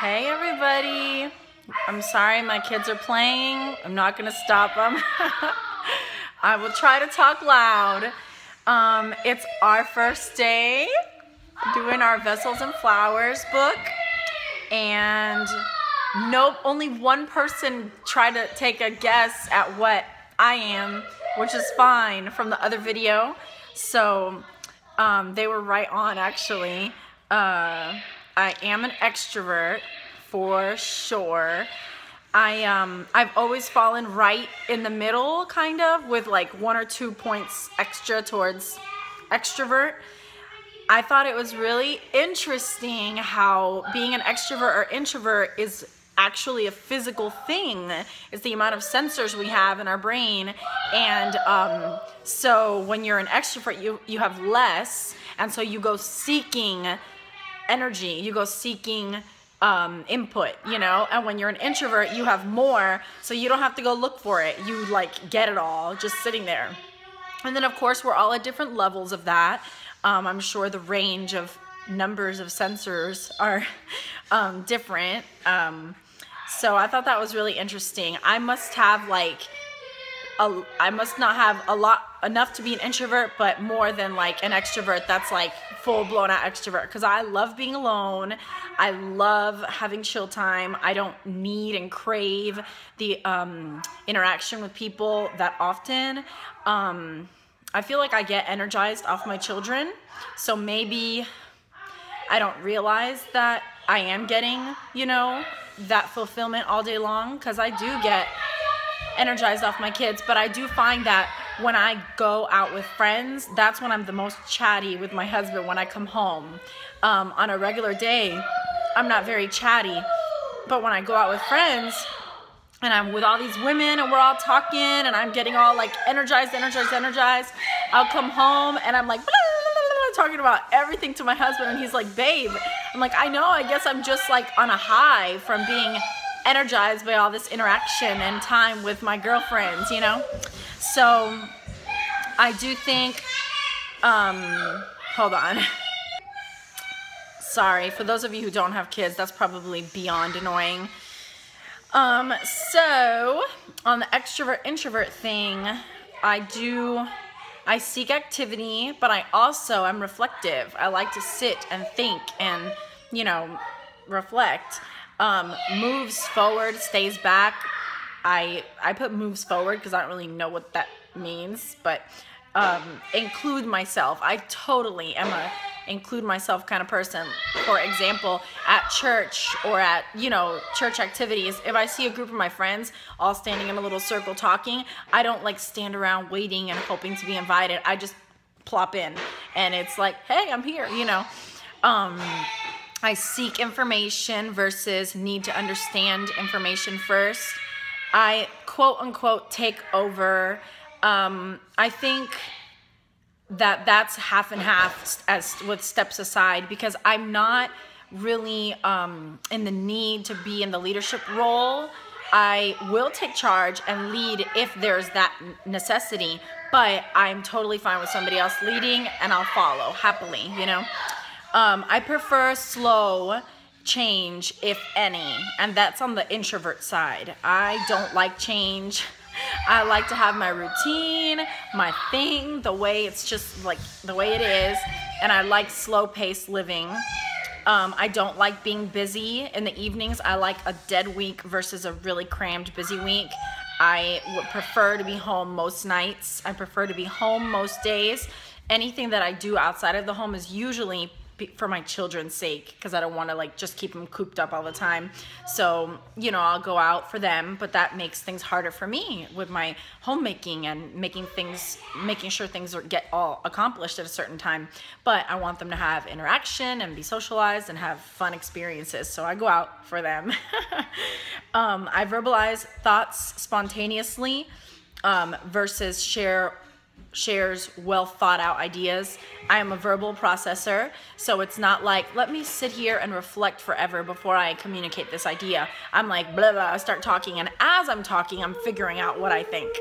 Hey everybody, I'm sorry my kids are playing. I'm not gonna stop them. I will try to talk loud. It's our first day doing our Vessels and Flowers book, and nope, only one person tried to take a guess at what I am, which is fine from the other video. So they were right on actually. I am an extrovert for sure. I've always fallen right in the middle, kind of, with like 1 or 2 points extra towards extrovert. I thought it was really interesting how being an extrovert or introvert is actually a physical thing. It's the amount of sensors we have in our brain, and so when you're an extrovert, you have less, and so you go seeking energy, you go seeking input, you know. And when you're an introvert, you have more, so you don't have to go look for it. You like get it all just sitting there. And then of course we're all at different levels of that. I'm sure the range of numbers of sensors are different. So I thought that was really interesting. I must have like I must not have enough to be an introvert, but more than like an extrovert that's like full-blown out extrovert, because I love being alone. I love having chill time. I don't need and crave the interaction with people that often. I feel like I get energized off my children, so maybe I don't realize that I am getting, you know, that fulfillment all day long, because I do get energized off my kids. But I do find that when I go out with friends, that's when I'm the most chatty with my husband when I come home. On a regular day, I'm not very chatty, but when I go out with friends and I'm with all these women and we're all talking and I'm getting all like energized, I'll come home and I'm like talking about everything to my husband, and he's like, babe. I'm like, I know, I guess I'm just like on a high from being energized by all this interaction and time with my girlfriends, you know. So I do think, hold on. Sorry, for those of you who don't have kids, that's probably beyond annoying. So on the extrovert introvert thing, I seek activity, but I'm reflective. I like to sit and think and, you know, reflect. Moves forward, stays back. I put moves forward because I don't really know what that means, but include myself. I totally am a include myself kind of person. For example, at church or at, you know, church activities, if I see a group of my friends all standing in a little circle talking, I don't like stand around waiting and hoping to be invited. I just plop in and it's like, hey, I'm here, you know. I seek information versus need to understand information first. I quote unquote take over. I think that's half and half as with steps aside, because I'm not really in the need to be in the leadership role. I will take charge and lead if there's that necessity, but I'm totally fine with somebody else leading and I'll follow happily, you know. I prefer slow change, if any, and that's on the introvert side. I don't like change. I like to have my routine, my thing, the way it's just like the way it is, and I like slow-paced living. I don't like being busy in the evenings. I like a dead week versus a really crammed busy week. I would prefer to be home most nights. I prefer to be home most days. Anything that I do outside of the home is usually for my children's sake, because I don't want to like just keep them cooped up all the time. So, you know, I'll go out for them, but that makes things harder for me with my homemaking and making sure things get all accomplished at a certain time. But I want them to have interaction and be socialized and have fun experiences, so I go out for them. I verbalize thoughts spontaneously versus shares well thought out ideas. I am a verbal processor, so it's not like, let me sit here and reflect forever before I communicate this idea. I'm like, blah, blah, I start talking, and as I'm talking, I'm figuring out what I think.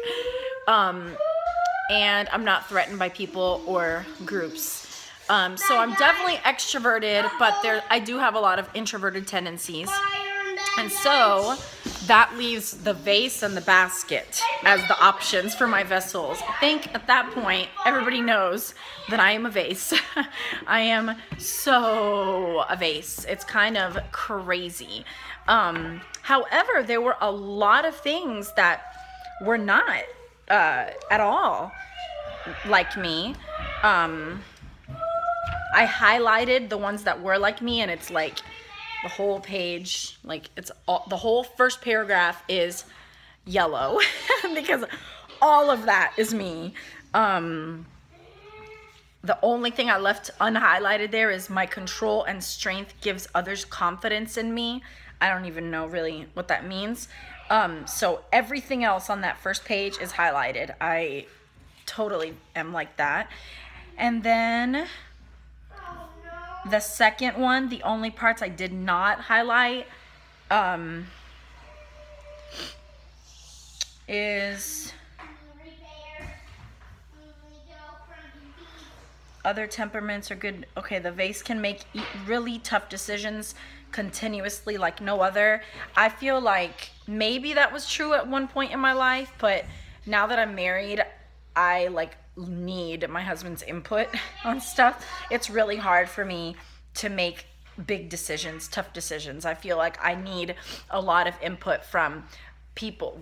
And I'm not threatened by people or groups. So I'm definitely extroverted, but I do have a lot of introverted tendencies. And so that leaves the vase and the basket as the options for my vessels. I think at that point, everybody knows that I am a vase. I am so a vase. It's kind of crazy. However, there were a lot of things that were not at all like me. I highlighted the ones that were like me, and it's like the whole page, like it's all, the whole first paragraph is yellow because all of that is me. The only thing I left unhighlighted there is my control and strength gives others confidence in me. I don't even know really what that means. So everything else on that first page is highlighted. I totally am like that. And then the second one, the only parts I did not highlight is other temperaments are good. Okay, the vase can make really tough decisions continuously like no other. I feel like maybe that was true at one point in my life, but now that I'm married, I like need my husband's input on stuff. It's really hard for me to make big decisions, tough decisions. I feel like I need a lot of input from people,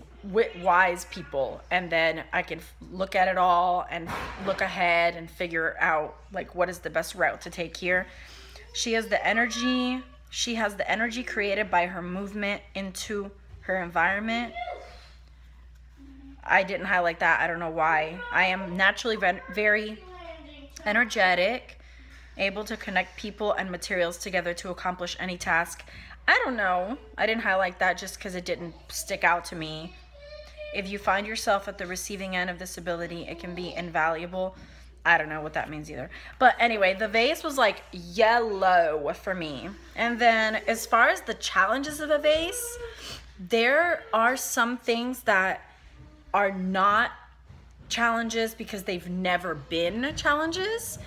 wise people, and then I can look at it all and look ahead and figure out like what is the best route to take here. She has the energy created by her movement into her environment. I didn't highlight that. I don't know why. I am naturally very energetic, able to connect people and materials together to accomplish any task. I don't know. I didn't highlight that just because it didn't stick out to me. If you find yourself at the receiving end of this ability, it can be invaluable. I don't know what that means either. But anyway, the vase was like yellow for me. And then as far as the challenges of a vase, there are some things that are not challenges because they've never been challenges.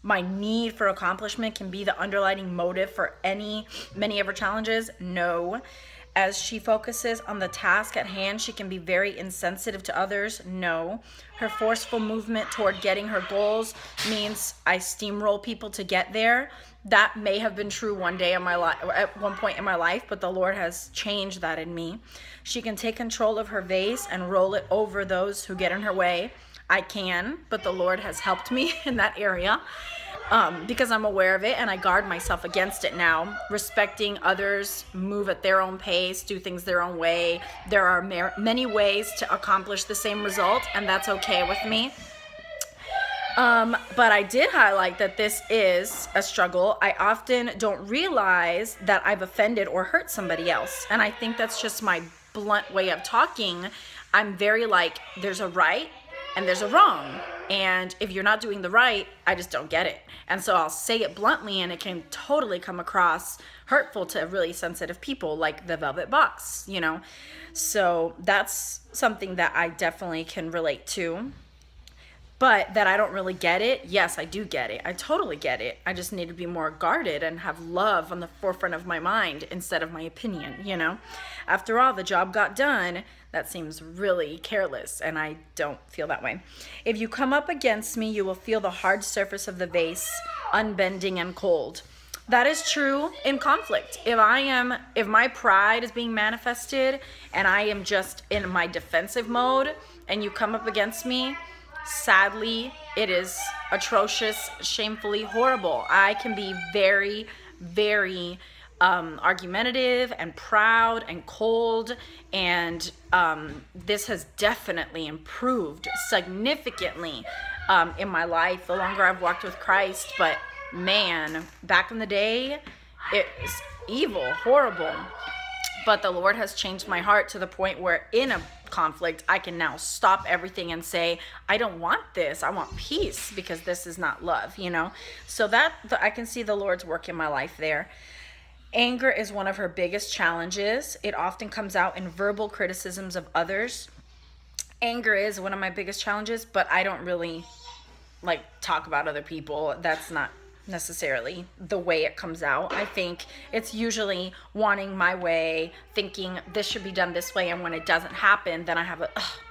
My need for accomplishment can be the underlying motive for many of her challenges. No. As she focuses on the task at hand, she can be very insensitive to others. No. Her forceful movement toward getting her goals means I steamroll people to get there. That may have been true one day in my life, at one point in my life, but the Lord has changed that in me. She can take control of her vase and roll it over those who get in her way. I can, but the Lord has helped me in that area because I'm aware of it and I guard myself against it now. Respecting others, move at their own pace, do things their own way. There are many ways to accomplish the same result, and that's okay with me. But I did highlight that this is a struggle. I often don't realize that I've offended or hurt somebody else. And I think that's just my blunt way of talking. I'm very like, there's a right and there's a wrong. And if you're not doing the right, I just don't get it. And so I'll say it bluntly and it can totally come across hurtful to really sensitive people, like the velvet box, you know? So that's something that I definitely can relate to. But that I don't really get it, yes, I do get it. I totally get it. I just need to be more guarded and have love on the forefront of my mind instead of my opinion, you know? After all, the job got done. That seems really careless, and I don't feel that way. If you come up against me, you will feel the hard surface of the vase, unbending and cold. That is true in conflict. If my pride is being manifested and I am just in my defensive mode and you come up against me, sadly, it is atrocious, shamefully horrible. I can be very, very argumentative and proud and cold, and this has definitely improved significantly in my life the longer I've walked with Christ. But man, back in the day, it was evil, horrible. But the Lord has changed my heart to the point where in a conflict, I can now stop everything and say, I don't want this. I want peace, because this is not love, you know? So that I can see the Lord's work in my life there. Anger is one of her biggest challenges. It often comes out in verbal criticisms of others. Anger is one of my biggest challenges, but I don't really like talk about other people. That's not necessarily the way it comes out. I think it's usually wanting my way, thinking this should be done this way, and when it doesn't happen, then I have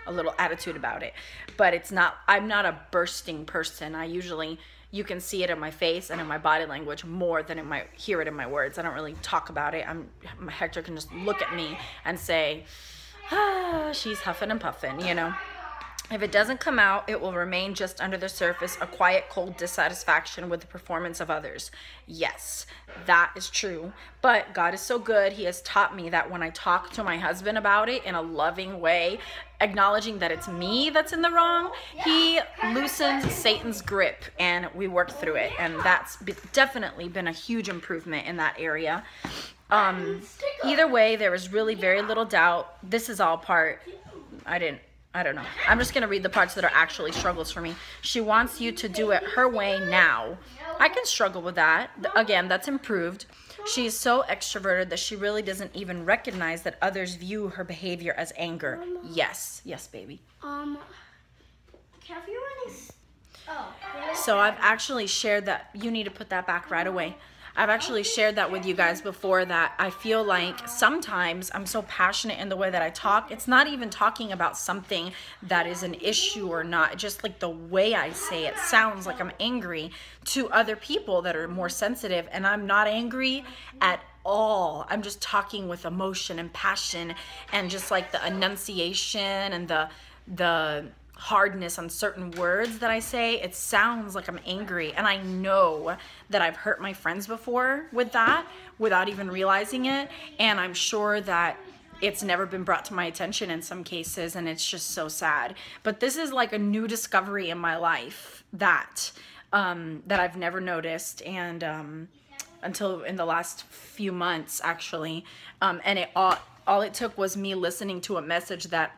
a little attitude about it. But it's not, I'm not a bursting person. I usually, you can see it in my face and in my body language more than hear it in my words. I don't really talk about it. Hector can just look at me and say, she's huffing and puffing, you know. If it doesn't come out, it will remain just under the surface, a quiet, cold dissatisfaction with the performance of others. Yes, that is true. But God is so good. He has taught me that when I talk to my husband about it in a loving way, acknowledging that it's me that's in the wrong, he loosens Satan's grip and we work through it. And that's definitely been a huge improvement in that area. Either way, there is really very little doubt. This is all part, I don't know. I'm just going to read the parts that are actually struggles for me. She wants you to do it her way now. I can struggle with that. Again, that's improved. She is so extroverted that she really doesn't even recognize that others view her behavior as anger. Yes. Yes, baby. Have you any... Oh. So I've actually shared that. You need to put that back right away. I've actually shared that with you guys before, that I feel like sometimes I'm so passionate in the way that I talk. It's not even talking about something that is an issue or not. Just like the way I say it sounds like I'm angry to other people that are more sensitive, and I'm not angry at all. I'm just talking with emotion and passion, and just like the enunciation and the hardness on certain words that I say, it sounds like I'm angry. And I know that I've hurt my friends before with that without even realizing it. And I'm sure that it's never been brought to my attention in some cases, and it's just so sad. But this is like a new discovery in my life that I've never noticed, and until in the last few months actually. And all it took was me listening to a message that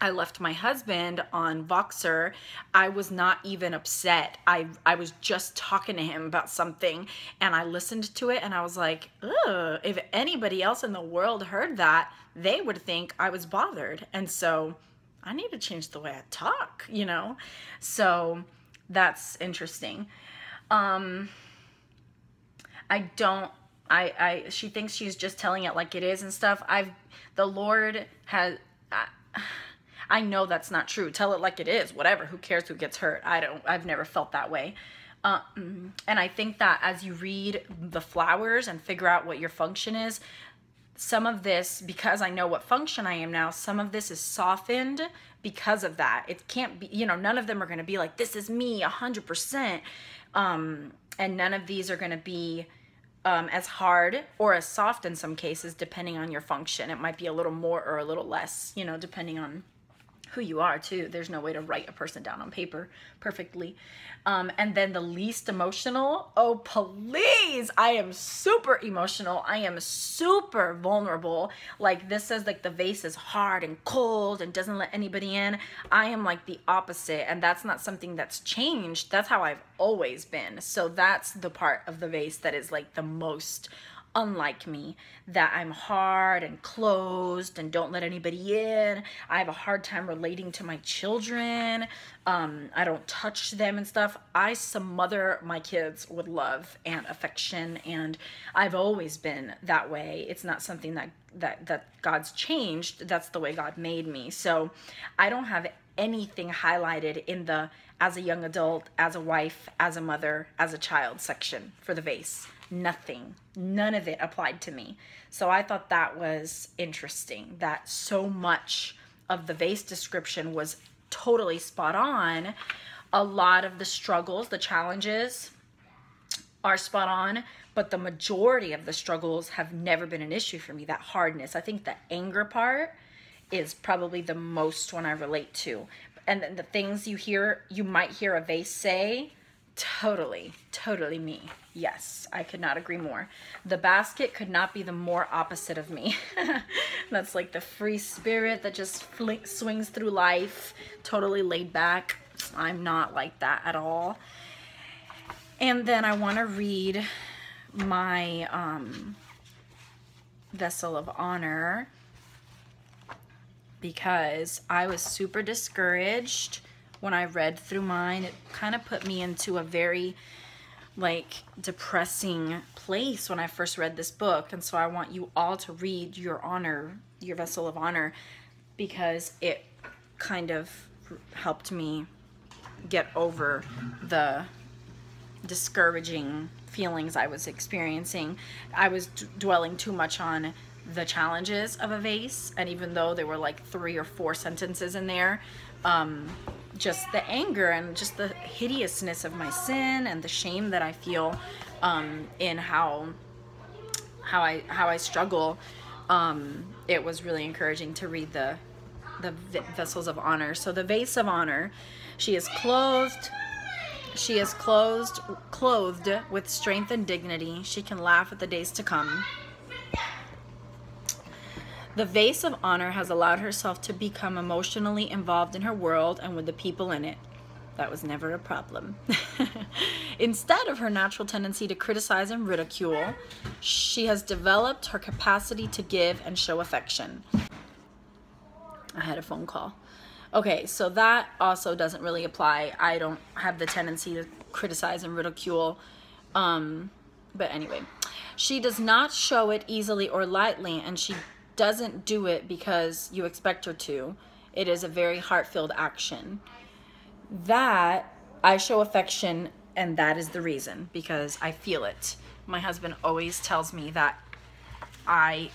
I left my husband on Voxer. I was not even upset. I was just talking to him about something, and I listened to it, and I was like, ugh, if anybody else in the world heard that, they would think I was bothered. And so I need to change the way I talk, you know? So that's interesting. She thinks she's just telling it like it is and stuff. The Lord has... I know that's not true. Tell it like it is. Whatever. Who cares who gets hurt? I've never felt that way. And I think that as you read the flowers and figure out what your function is, some of this, because I know what function I am now, some of this is softened because of that. It can't be, you know, none of them are going to be like, this is me 100%. And none of these are going to be as hard or as soft in some cases, depending on your function. It might be a little more or a little less, you know, depending on who you are too. There's no way to write a person down on paper perfectly. And then the least emotional, oh please, I am super emotional. I am super vulnerable. Like this says like the vase is hard and cold and doesn't let anybody in. I am like the opposite, and that's not something that's changed. That's how I've always been. So that's the part of the vase that is like the most unlike me, that I'm hard and closed and don't let anybody in. I have a hard time relating to my children. I don't touch them and stuff. I smother my kids with love and affection, and I've always been that way. It's not something that God's changed. That's the way God made me. So I don't have anything highlighted in the as a young adult, as a wife, as a mother, as a child section for the vase. Nothing. None of it applied to me. So I thought that was interesting, that so much of the vase description was totally spot on. A lot of the struggles, the challenges are spot on, but the majority of the struggles have never been an issue for me. That hardness, I think the anger part is probably the most one I relate to. And then the things you might hear a vase say, totally me. Yes, I could not agree more. The basket could not be the more opposite of me. That's like the free spirit that just swings through life, totally laid back. I'm not like that at all. And then I want to read my vessel of honor, because I was super discouraged when I read through mine, it kind of put me into a very like depressing place when I first read this book. And so I want you all to read your Vessel of Honor, because it kind of helped me get over the discouraging feelings I was experiencing. I was dwelling too much on the challenges of a vase, and even though there were like 3 or 4 sentences in there, just the anger and just the hideousness of my sin and the shame that I feel in how I struggle, it was really encouraging to read the Vessels of Honor. So the Vase of Honor, she is clothed with strength and dignity. She can laugh at the days to come. The Vase of Honor has allowed herself to become emotionally involved in her world and with the people in it. That was never a problem. Instead of her natural tendency to criticize and ridicule, she has developed her capacity to give and show affection. I had a phone call. Okay, so that also doesn't really apply. I don't have the tendency to criticize and ridicule. But anyway, she does not show it easily or lightly, and she doesn't do it because you expect her to. It is a very heart-filled action. That I show affection, and that is the reason, because I feel it. My husband always tells me that I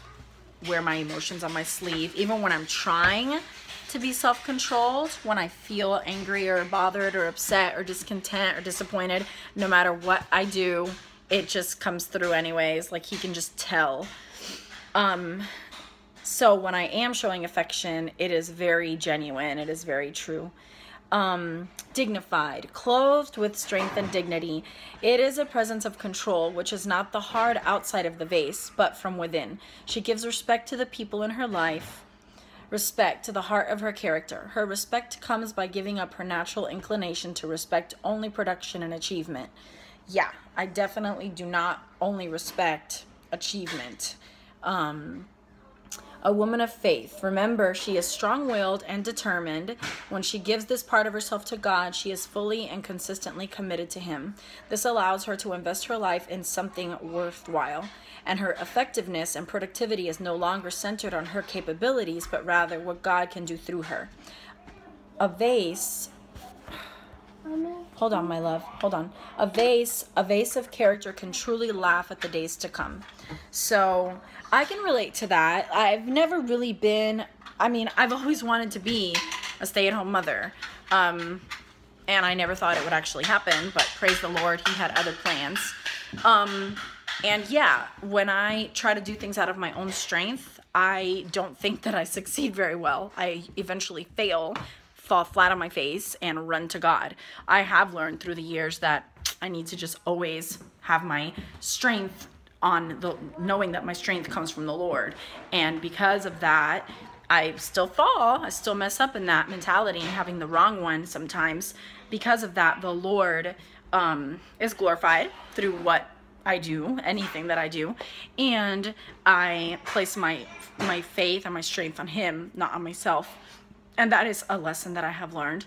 wear my emotions on my sleeve, even when I'm trying to be self-controlled. When I feel angry or bothered or upset or discontent or disappointed, no matter what I do, it just comes through anyways. Like, he can just tell. So when I am showing affection, it is very genuine. It is very true. Dignified, clothed with strength and dignity. It is a presence of control, which is not the hard outside of the vase, but from within. She gives respect to the people in her life, respect to the heart of her character. Her respect comes by giving up her natural inclination to respect only production and achievement. Yeah, I definitely do not only respect achievement. A woman of faith. Remember, she is strong-willed and determined. When she gives this part of herself to God, she is fully and consistently committed to Him. This allows her to invest her life in something worthwhile, and her effectiveness and productivity is no longer centered on her capabilities, but rather what God can do through her. A vase... Hold on, my love. Hold on. A vase of character can truly laugh at the days to come. So I can relate to that. I've never really been, I've always wanted to be a stay-at-home mother. And I never thought it would actually happen, but praise the Lord, He had other plans. And yeah, when I try to do things out of my own strength, I don't think that I succeed very well. I eventually fail, fall flat on my face, and run to God. I have learned through the years that I need to just always have my strength knowing that my strength comes from the Lord. And because of that, I still fall. I still mess up in that mentality and having the wrong one sometimes. Because of that, the Lord is glorified through what I do, anything that I do. And I place my faith and my strength on Him, not on myself. And that is a lesson that I have learned.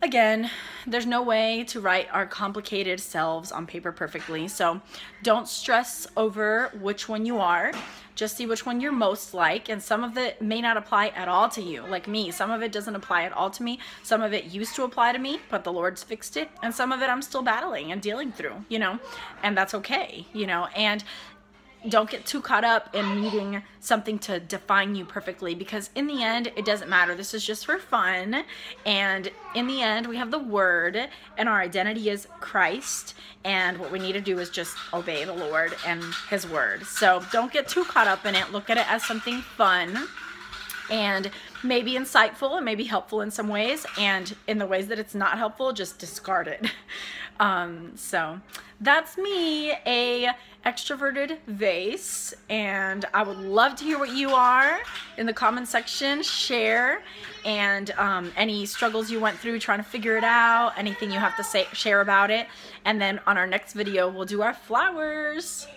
Again, there's no way to write our complicated selves on paper perfectly, so don't stress over which one you are. Just see which one you're most like, and some of it may not apply at all to you. Like me, some of it doesn't apply at all to me. Some of it used to apply to me, but the Lord's fixed it, and some of it I'm still battling and dealing through, and that's okay, and don't get too caught up in needing something to define you perfectly, because in the end, it doesn't matter. This is just for fun. And in the end, we have the Word, and our identity is Christ. And what we need to do is just obey the Lord and His Word. So don't get too caught up in it. Look at it as something fun and maybe insightful and maybe helpful in some ways. And in the ways that it's not helpful, just discard it. So that's me, a extroverted vase, and I would love to hear what you are in the comment section. Share, and any struggles you went through trying to figure it out, anything you have to share about it. And then on our next video, we'll do our flowers.